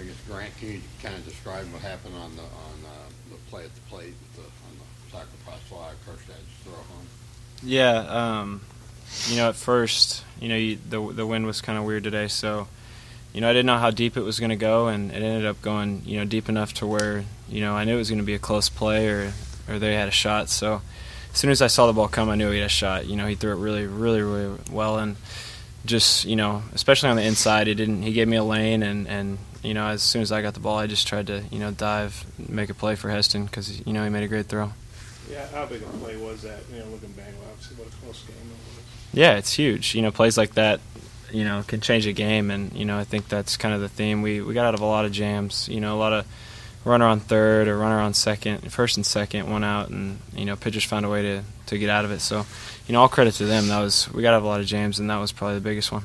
I guess, Grant, can you kind of describe what happened on the play at the plate on the sacrifice fly? Kerstad's throw home. Yeah, at first, the wind was kind of weird today, so I didn't know how deep it was going to go, and it ended up going deep enough to where I knew it was going to be a close play or they had a shot. So as soon as I saw the ball come, I knew he had a shot. He threw it really, really, really well, and just especially on the inside, he gave me a lane, and as soon as I got the ball, I just tried to dive, make a play for Heston because he made a great throw. Yeah, how big a play was that? Looking back, obviously, what a close game it was. Yeah, it's huge. Plays like that, can change a game, and I think that's kind of the theme. We got out of a lot of jams. A lot of runner on third or runner on first and second, one out, and pitchers found a way to get out of it. So, all credit to them. We got out of a lot of jams, and that was probably the biggest one.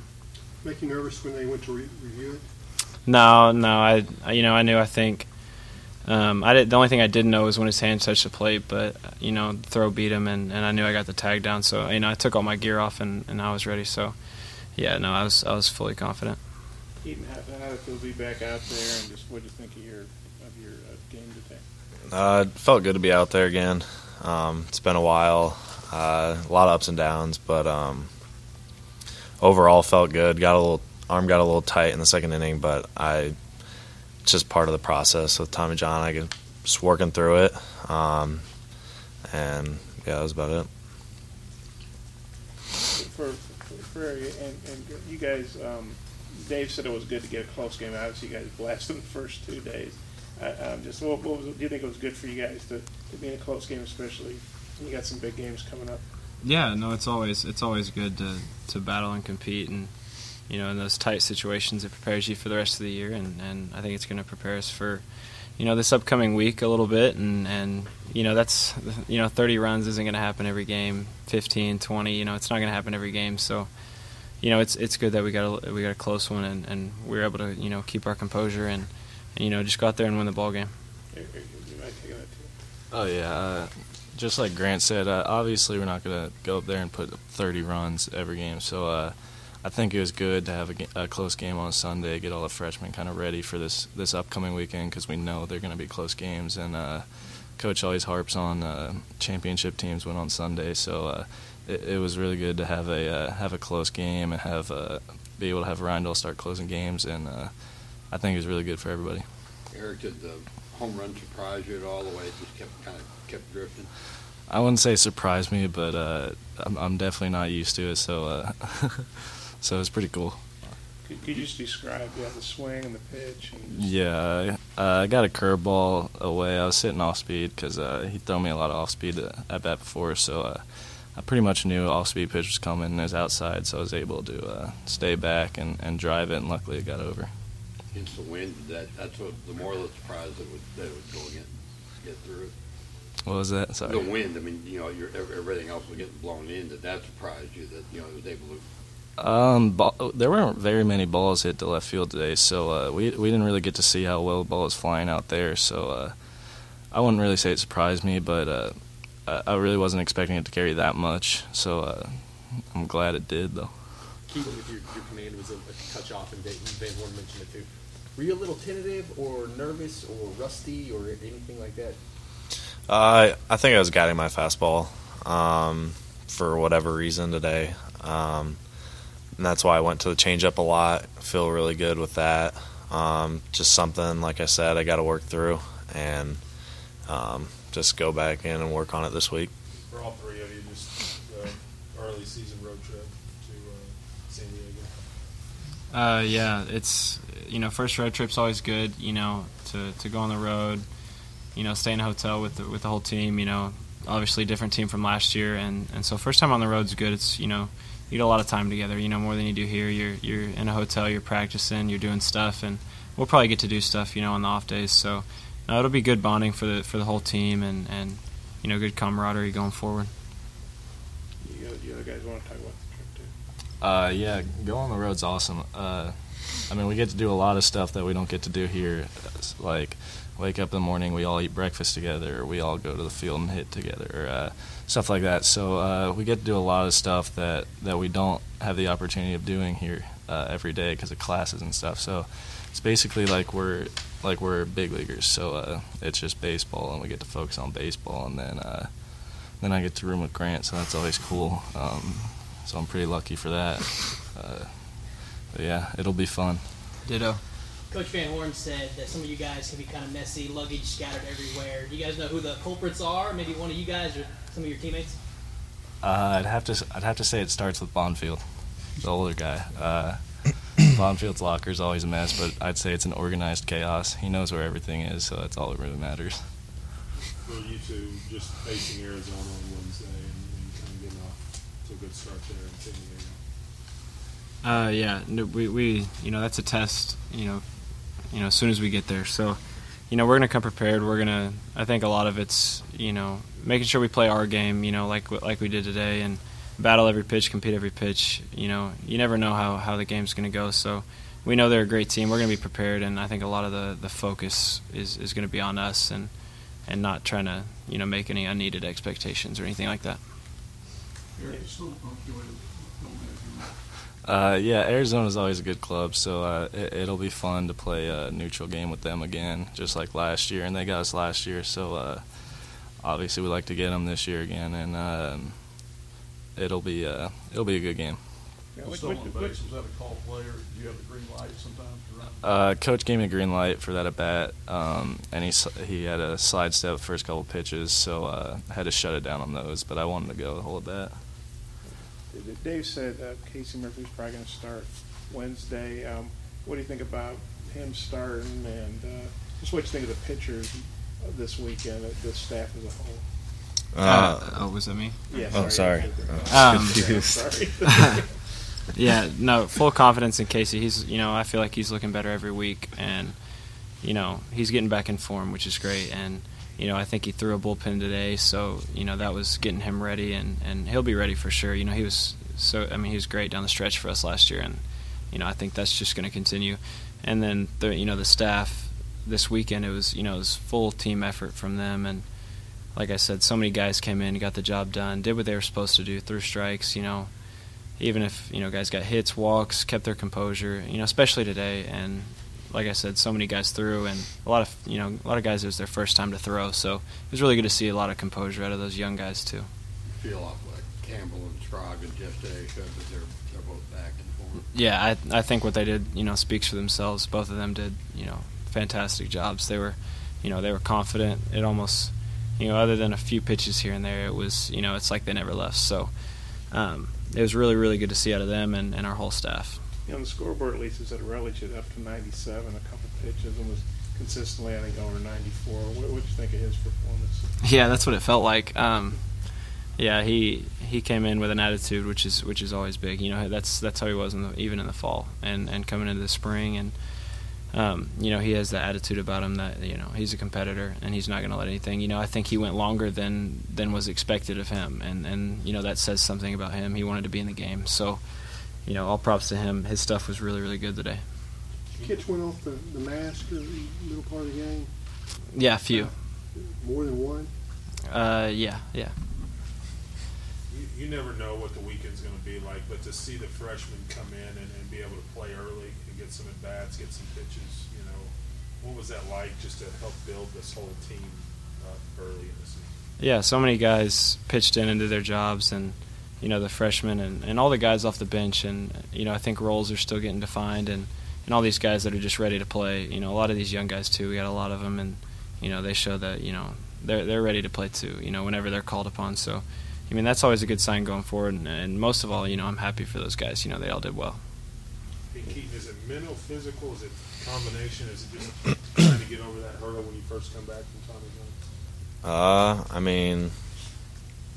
Make you nervous when they went to review it? No. I knew. I think the only thing I didn't know was when his hand touched the plate, but the throw beat him, and I knew I got the tag down. So I took all my gear off, and I was ready. So yeah, no, I was fully confident. Keaton, how did it feel to be back out there, and just what did you think of your game today? It felt good to be out there again. It's been a while, a lot of ups and downs, but overall felt good. Arm got a little tight in the second inning, but it's just part of the process with Tommy John. I just working through it, and yeah, that was about it. For you guys, Dave said it was good to get a close game. Obviously, you guys blasted the first 2 days. Do you think it was good for you guys to be in a close game, especially when you got some big games coming up? Yeah, no, it's always good to battle and compete, and in those tight situations, it prepares you for the rest of the year, and I think it's going to prepare us for this upcoming week a little bit, and that's 30 runs isn't going to happen every game, 15, 20, it's not going to happen every game, so it's good that we got a close one, and we were able to keep our composure and just go out there and win the ball game. Oh yeah, just like Grant said, obviously we're not going to go up there and put 30 runs every game, so I think it was good to have a close game on Sunday, get all the freshmen kind of ready for this upcoming weekend because we know they're going to be close games, and Coach always harps on championship teams win on Sunday, so it was really good to have a close game and be able to have Rindell start closing games, and I think it was really good for everybody. Eric, did the home run surprise you at all? The way it just kept drifting. I wouldn't say surprised me, but I'm definitely not used to it, so so it's pretty cool. Could you just describe the swing and the pitch? Yeah, I got a curveball away. I was sitting off speed because he threw me a lot of off speed at bat before, so I pretty much knew off speed pitch was coming and it was outside, so I was able to stay back and drive it, and luckily it got over. Against the wind, that's what the moral of the surprise that it would go again, get through it. What was that? Sorry. The wind. I mean, everything else was getting blown in. Did that surprise you that it was able to? There weren't very many balls hit to left field today, so we didn't really get to see how well the ball was flying out there. So I wouldn't really say it surprised me, but I really wasn't expecting it to carry that much. So I'm glad it did, though. Keaton, with your command was a touch off, and Van Horn mentioned it too. Were you a little tentative or nervous or rusty or anything like that? I think I was guiding my fastball for whatever reason today. And that's why I went to the changeup a lot. I feel really good with that. Just something, like I said, I got to work through and just go back in and work on it this week. For all three of you, just early season road trip to San Diego. Yeah, it's first road trip's always good. To go on the road. Stay in a hotel with the whole team. Obviously different team from last year, and so first time on the road's good. It's you get a lot of time together. More than you do here. You're in a hotel. You're practicing. You're doing stuff, and we'll probably get to do stuff. On the off days. So it'll be good bonding for the whole team, and good camaraderie going forward. You other guys want to talk about the trip too? Yeah, going on the road's awesome. We get to do a lot of stuff that we don't get to do here, like wake up in the morning, we all eat breakfast together, or we all go to the field and hit together, or stuff like that. So we get to do a lot of stuff that we don't have the opportunity of doing here every day because of classes and stuff. So it's basically like we're big leaguers. So it's just baseball, and we get to focus on baseball, and then I get to room with Grant, so that's always cool. So I'm pretty lucky for that. But yeah, it'll be fun. Ditto. Coach Van Horn said that some of you guys can be kind of messy, luggage scattered everywhere. Do you guys know who the culprits are? Maybe one of you guys or some of your teammates? I'd have to say it starts with Bonfield, the older guy. Bonfield's locker is always a mess, but I'd say it's an organized chaos. He knows where everything is, so that's all that really matters. For you two just facing Arizona on Wednesday and kind of getting off to a good start there in San Diego. Yeah, no, we that's a test, as soon as we get there. So, we're going to come prepared. I think a lot of it's, making sure we play our game, like we did today, and battle every pitch, compete every pitch. You never know how the game's going to go. So we know they're a great team. We're going to be prepared, and I think a lot of the focus is going to be on us and not trying to, make any unneeded expectations or anything like that. Yeah, Arizona's always a good club, so it'll be fun to play a neutral game with them again, just like last year, and they got us last year, so obviously we'd like to get them this year again, and it'll be a good game. Yeah, Was that a call play, or do you have the green light sometimes to run? Coach gave me a green light for that at bat, and he had a slide step first couple pitches, so I had to shut it down on those, but I wanted to go the whole at bat. Dave said Casey Murphy's probably going to start Wednesday. What do you think about him starting, and just what you think of the pitchers this weekend, the staff as a whole? Was that me? Yeah. Sorry. Sorry. Yeah, no, full confidence in Casey. He's, I feel like he's looking better every week, and, he's getting back in form, which is great. And, I think he threw a bullpen today, so, that was getting him ready, and he'll be ready for sure. He was he was great down the stretch for us last year, and, I think that's just going to continue. And then, the staff this weekend, it was full team effort from them, and like I said, so many guys came in, got the job done, did what they were supposed to do, threw strikes, even if, guys got hits, walks, kept their composure, especially today. And like I said, so many guys threw, and a lot of guys, it was their first time to throw. So it was really good to see a lot of composure out of those young guys too. Feel like Campbell and Scrogg and Jeff Day showed that they're both back in form. Yeah, I think what they did, speaks for themselves. Both of them did, fantastic jobs. They were, they were confident. It almost, other than a few pitches here and there, it was, it's like they never left. So, it was really, really good to see out of them and our whole staff. On the scoreboard, at least, it said Relich had up to 97, a couple pitches, and was consistently, I think, over 94. What did you think of his performance? Yeah, that's what it felt like. Yeah, he came in with an attitude, which is always big. That's how he was even in the fall and coming into the spring. And he has the attitude about him that he's a competitor and he's not going to let anything. I think he went longer than was expected of him, and that says something about him. He wanted to be in the game, so all props to him. His stuff was really, really good today. Kitch went off the mask in the middle part of the game. Yeah, a few. More than one. Yeah. You never know what the weekend's going to be like, but to see the freshmen come in and be able to play early and get some at-bats, get some pitches, what was that like just to help build this whole team early in the season? Yeah, so many guys pitched into their jobs, and, the freshmen and all the guys off the bench, and, I think roles are still getting defined, and all these guys that are just ready to play, a lot of these young guys too, we got a lot of them, and, they show that, they're ready to play too, whenever they're called upon, so that's always a good sign going forward, and most of all, I'm happy for those guys. They all did well. Hey, Keaton, is it mental, physical? Is it combination? Is it just trying to get over that hurdle when you first come back from Tommy John?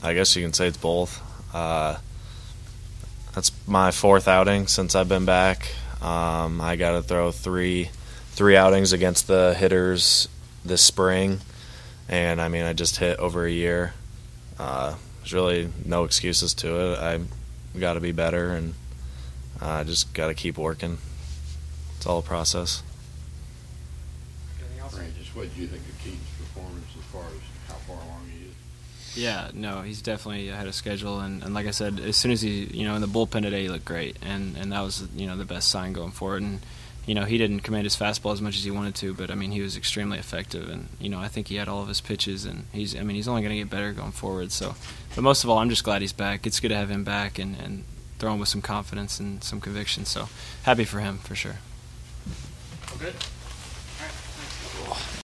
I guess you can say it's both. That's my fourth outing since I've been back. I got to throw three outings against the hitters this spring, and I just hit over a year. There's really no excuses to it. I got to be better, and I just got to keep working. It's all a process. Anything else? Just what do you think of Keaton's performance as far as how far along he is? Yeah, no, he's definitely ahead of schedule, and like I said, as soon as he, in the bullpen today, he looked great, and that was, the best sign going forward, and, you know, he didn't command his fastball as much as he wanted to, but I mean, he was extremely effective, and you know, I think he had all of his pitches, and he's only going to get better going forward. So, but most of all, I'm just glad he's back. It's good to have him back and throwing with some confidence and some conviction. So, happy for him for sure. Okay.